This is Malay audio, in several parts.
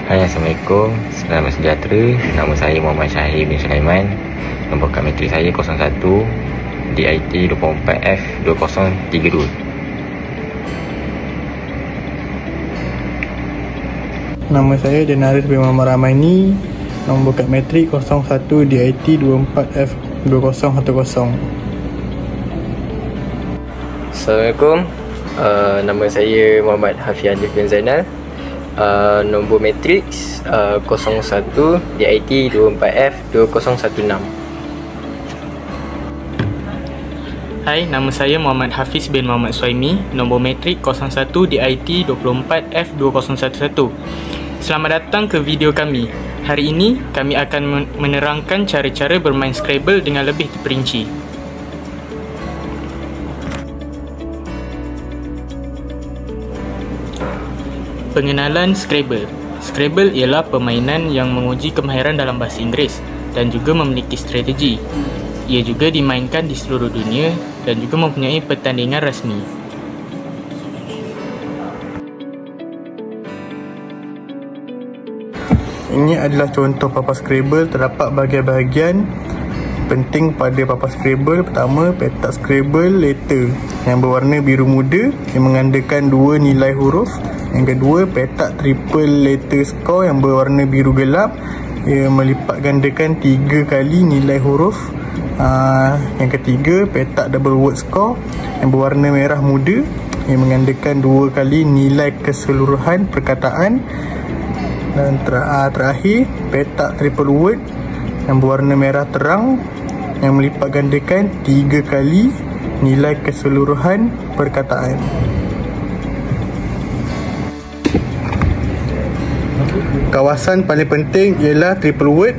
Hai, Assalamualaikum. Selamat sejahtera. Nama saya Muhammad Syahir bin Sulaiman. Nombor kad matrik saya 01 DIT 24F2032. Nama saya Denaris bin Muhammad Rahmani. Nombor kad matrik 01 DIT 24F2010. Assalamualaikum. Nama saya Muhammad Hafiz Alif bin Zainal. Nombor matriks 01 DIT 24F2016. Hai, nama saya Muhammad Hafiz bin Muhammad Suhaimi. Nombor matrik 01 DIT 24F2011. Selamat datang ke video kami. Hari ini kami akan menerangkan cara-cara bermain Scrabble dengan lebih terperinci. Pengenalan Scrabble. Scrabble ialah permainan yang menguji kemahiran dalam bahasa Inggeris dan juga memiliki strategi. Ia juga dimainkan di seluruh dunia dan juga mempunyai pertandingan rasmi. Ini adalah contoh papan Scrabble. Terdapat bahagian-bahagian penting pada papan Scrabble. Pertama, petak Scrabble letter yang berwarna biru muda yang mengandalkan dua nilai huruf. Yang kedua, petak triple letter score yang berwarna biru gelap, ia melipat gandakan 3 kali nilai huruf. Yang ketiga, petak double word score yang berwarna merah muda yang menggandakan 2 kali nilai keseluruhan perkataan. Dan terakhir, petak triple word yang berwarna merah terang yang melipat gandakan 3 kali nilai keseluruhan perkataan. Kawasan paling penting ialah triple word.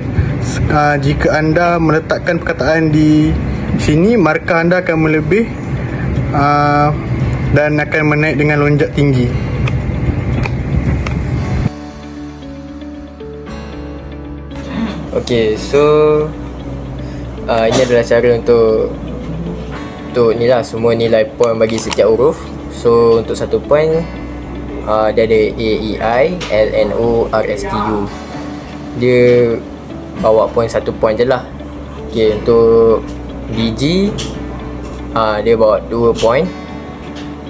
Jika anda meletakkan perkataan di sini, markah anda akan melebih dan akan menaik dengan lonjak tinggi. Okay, so ini adalah cara untuk ni lah, semua nilai point bagi setiap huruf. So untuk 1 point, dia ada A, E, I, L, N, O, R, S, T, U. Dia bawa point 1 point je lah. Okay, untuk BG, dia bawa 2 point.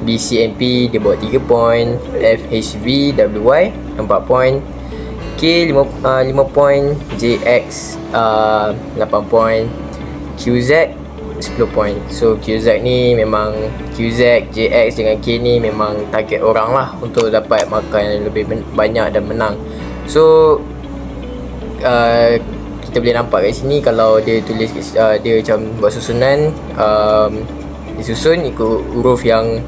BCMP dia bawa 3 point. FHV, WY 4 point. K 5 point. JX 8 point. QZ 10 point. So QZ ni memang QZ, JX dengan K ni memang target orang lah untuk dapat markah yang lebih banyak dan menang. So kita boleh nampak kat sini kalau dia tulis dia macam buat susunan, disusun ikut huruf yang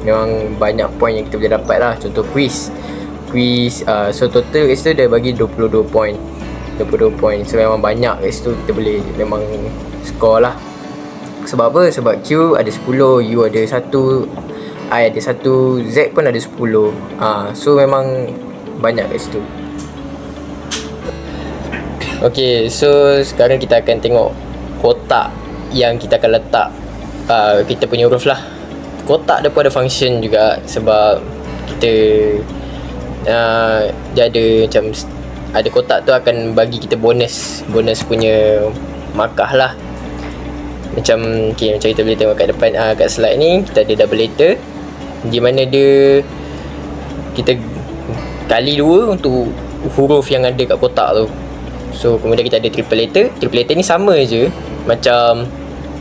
memang banyak point yang kita boleh dapat lah. Contoh quiz, so total kat situ dia bagi 22 point. So memang banyak kat situ, kita boleh memang score lah. Sebab apa? Sebab Q ada 10, U ada 1, I ada 1, Z pun ada 10. So memang banyak kat situ. Okay, so sekarang kita akan tengok kotak yang kita akan letak kita punya huruf lah. Kotak dia pun ada function juga, sebab kita dia ada macam ada kotak tu akan bagi kita bonus punya markah lah. Macam macam kita boleh tengok kat depan, kat slide ni kita ada double letter, di mana dia kita kali 2 untuk huruf yang ada kat kotak tu. So kemudian kita ada triple letter. Triple letter ni sama je macam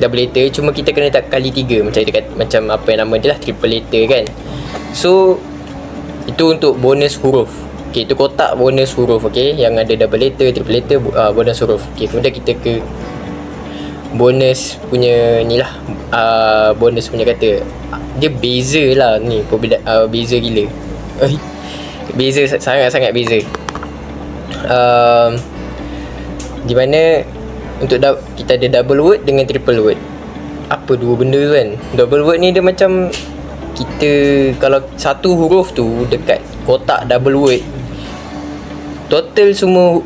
double letter, cuma kita kena tak kali 3 macam apa yang nama dia lah, triple letter kan. So itu untuk bonus huruf. Okay, itu kotak bonus huruf. Okay, yang ada double letter, triple letter, bonus huruf. Okay, kemudian kita ke bonus punya ni lah, bonus punya kata. Dia beza lah ni, beza gila. Beza, sangat-sangat beza. Di mana untuk kita ada double word dengan triple word. Apa dua benda tu kan? Double word ni dia macam kita kalau satu huruf tu dekat kotak double word, total semua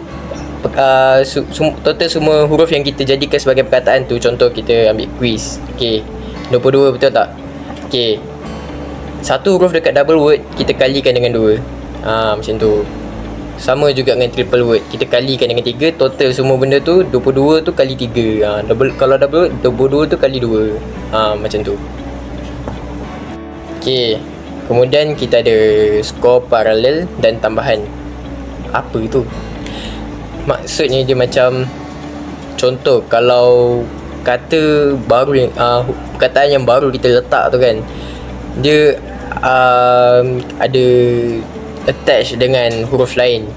total semua huruf yang kita jadikan sebagai perkataan tu. Contoh kita ambil quiz. Okay, 22, betul tak? Okay, satu huruf dekat double word kita kalikan dengan 2. Macam tu. sama juga dengan triple word. Kita kalikan dengan 3, total semua benda tu 22 tu kali 3. Kalau double 22 tu kali 2. Macam tu. Okey. Kemudian kita ada skor paralel dan tambahan. Apa itu? Maksudnya dia macam, contoh kalau kata baru yang perkataan yang baru kita letak tu kan, dia ada attach dengan huruf lain.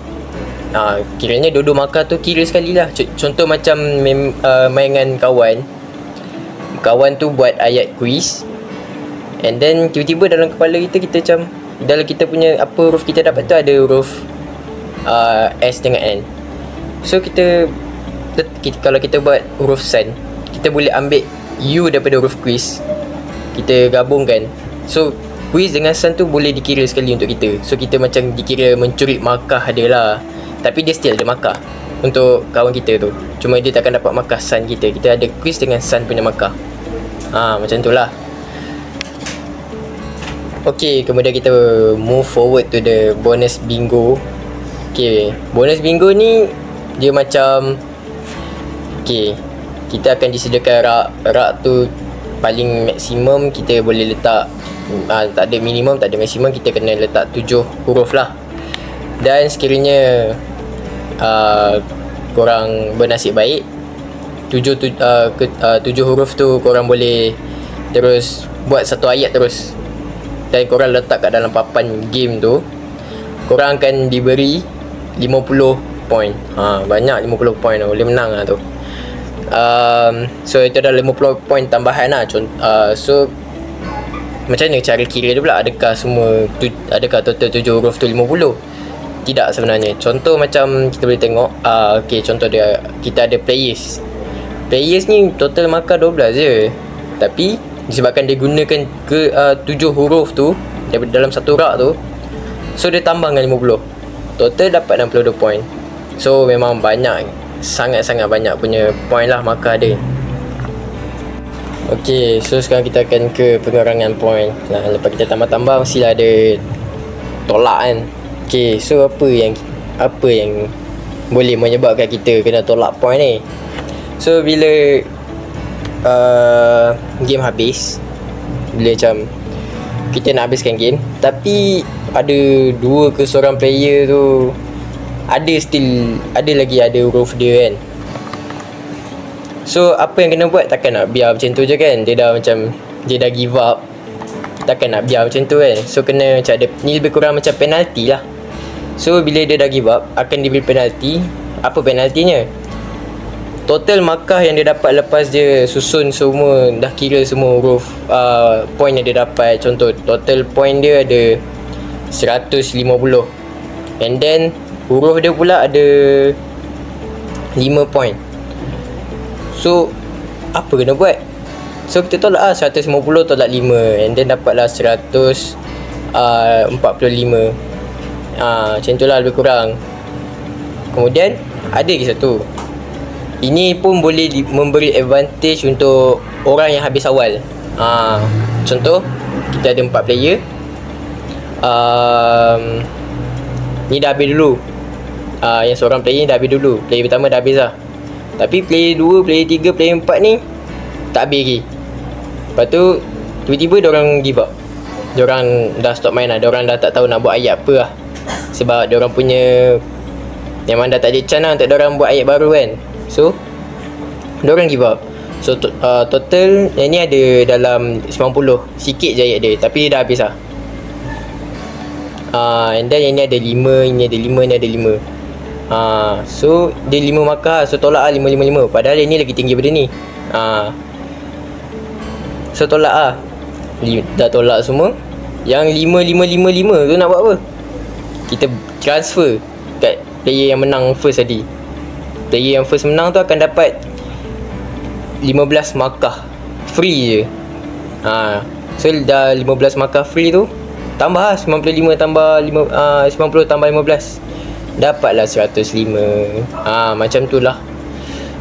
Kiranya dua-dua markah tu kira sekali lah. Contoh macam main dengan kawan tu buat ayat quiz, and then tiba-tiba dalam kepala kita macam, dalam kita punya apa huruf kita dapat tu ada huruf S dengan N. So kita kalau kita buat huruf sun, kita boleh ambil U daripada huruf quiz, kita gabungkan. So quiz dengan sun tu boleh dikira sekali untuk kita. So kita macam dikira mencuri markah dia lah, tapi dia still ada markah untuk kawan kita tu. Cuma dia takkan dapat markah sun kita. Kita ada quiz dengan sun punya markah. Macam tu lah. Okay, kemudian kita move forward to the bonus bingo. Okay, bonus bingo ni dia macam, okay, kita akan disediakan rak tu paling maksimum kita boleh letak. Tak ada minimum, tak ada maksimum, kita kena letak 7 huruf lah. Dan sekiranya korang bernasib baik, 7 huruf tu korang boleh terus buat satu ayat terus, dan korang letak kat dalam papan game tu, korang akan diberi 50 point. Banyak 50 point tu, boleh menang lah tu. So itu adalah 50 point tambahan lah. So macam mana cara kira dia pula? Adakah total 7 huruf tu 50? Tidak sebenarnya. Contoh macam kita boleh tengok, okay, contoh dia, kita ada players. Players ni total markah 12 je, tapi disebabkan dia gunakan ke 7 huruf tu dalam satu rak tu, so dia tambah dengan 50, total dapat 62 point. So memang banyak, sangat-sangat banyak punya point lah markah dia. Okay, so sekarang kita akan ke pengurangan point. Lepas kita tambah-tambah, mestilah ada tolak kan. Okay, so apa yang boleh menyebabkan kita kena tolak point ni? So bila game habis, bila macam kita nak habiskan game, tapi ada dua ke seorang player tu ada lagi huruf dia kan. So apa yang kena buat? Takkan nak biar macam tu je kan. Dia dah give up, takkan nak biar macam tu kan. So kena macam ada, ni lebih kurang macam penalti lah. So bila dia dah give up, akan diberi penalti. Apa penaltinya? Total markah yang dia dapat lepas dia susun semua, dah kira semua huruf point yang dia dapat. Contoh total point dia ada 150, and then huruf dia pula ada 5 point. So apa kena buat? So kita tolak lah 150 tolak 5, and then dapatlah 145. Macam tu lah lebih kurang. Kemudian ada lagi satu, ini pun boleh memberi advantage untuk orang yang habis awal. Contoh kita ada 4 player, ni dah habis dulu. Yang seorang player ni dah habis dulu. Player pertama dah habis lah, tapi player 2, player 3, player 4 ni tak habis lagi. Lepas tu tiba-tiba diorang give up, diorang dah stop main lah. Diorang dah tak tahu nak buat ayat apa lah, sebab diorang punya memang dah tak ada chance lah untuk diorang buat ayat baru kan. So diorang give up. So total yang ni ada dalam 90, sikit je ayat dia, tapi dah habis lah. And then yang ni ada 5, ini ada 5, ni ada 5. So dia 5 markah. So tolak lah 5, 5, 5. Padahal yang ni lagi tinggi daripada ni. So tolak lah. Dah tolak semua. Yang 5, 5, 5, 5 tu nak buat apa? Kita transfer kat player yang menang first tadi. Player yang first menang tu akan dapat 15 markah free je. So dah 15 markah free tu, tambah lah 95 tambah 90 tambah 15, dapatlah 105. Macam tu lah.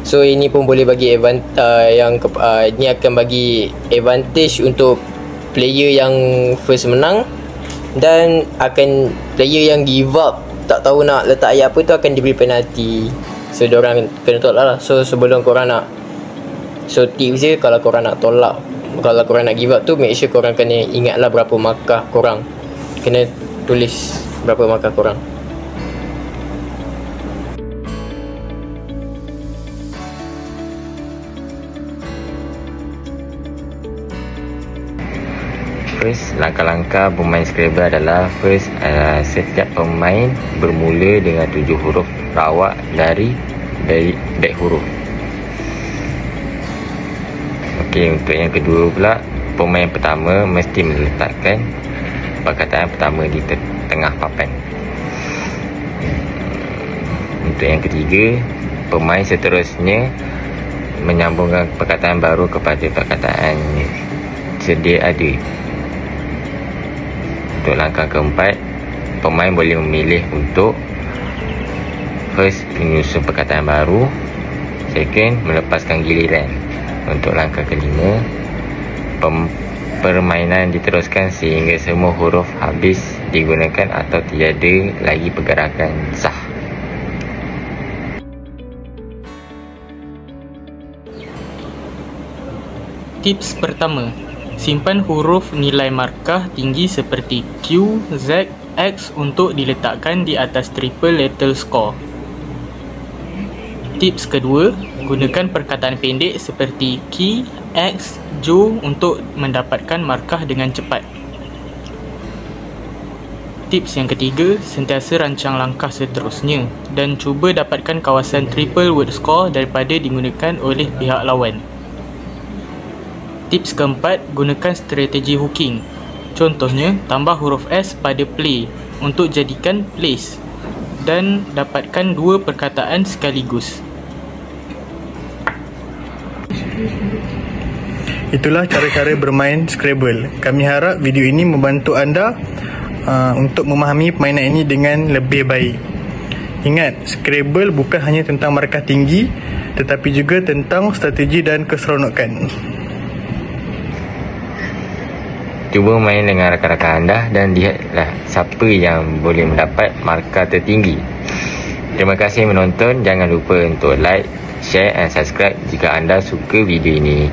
So ini pun boleh bagi ini akan bagi advantage untuk player yang first menang, dan akan player yang give up tak tahu nak letak ayat apa tu akan diberi penalti. So diorang kena tolak lah. So sebelum korang nak, so tips je kalau korang nak tolak, kalau korang nak give up tu, make sure korang kena ingat lah berapa markah korang. Kena tulis berapa markah korang. First, langkah-langkah bermain Scrabble adalah first, setiap pemain bermula dengan 7 huruf rawak dari back huruf. Okey, untuk yang kedua pula, pemain pertama mesti meletakkan perkataan pertama di tengah papan. Untuk yang ketiga, pemain seterusnya menyambungkan perkataan baru kepada perkataan sedia ada. Untuk langkah keempat, pemain boleh memilih untuk first, menyusun perkataan baru, second, melepaskan giliran. Untuk langkah kelima, permainan diteruskan sehingga semua huruf habis digunakan atau tiada lagi pergerakan sah. Tips pertama, simpan huruf nilai markah tinggi seperti Q, Z, X untuk diletakkan di atas triple lethal score. Tips kedua, gunakan perkataan pendek seperti Ki, X, Jo untuk mendapatkan markah dengan cepat. Tips yang ketiga, sentiasa rancang langkah seterusnya dan cuba dapatkan kawasan triple word score daripada digunakan oleh pihak lawan. Tips keempat, gunakan strategi hooking. Contohnya, tambah huruf S pada play untuk jadikan place dan dapatkan 2 perkataan sekaligus. Itulah cara-cara bermain Scrabble. Kami harap video ini membantu anda untuk memahami permainan ini dengan lebih baik. Ingat, Scrabble bukan hanya tentang markah tinggi, tetapi juga tentang strategi dan keseronokan. Cuba main dengan rakan-rakan anda dan lihatlah siapa yang boleh mendapat markah tertinggi. Terima kasih menonton. Jangan lupa untuk like, share dan subscribe jika anda suka video ini.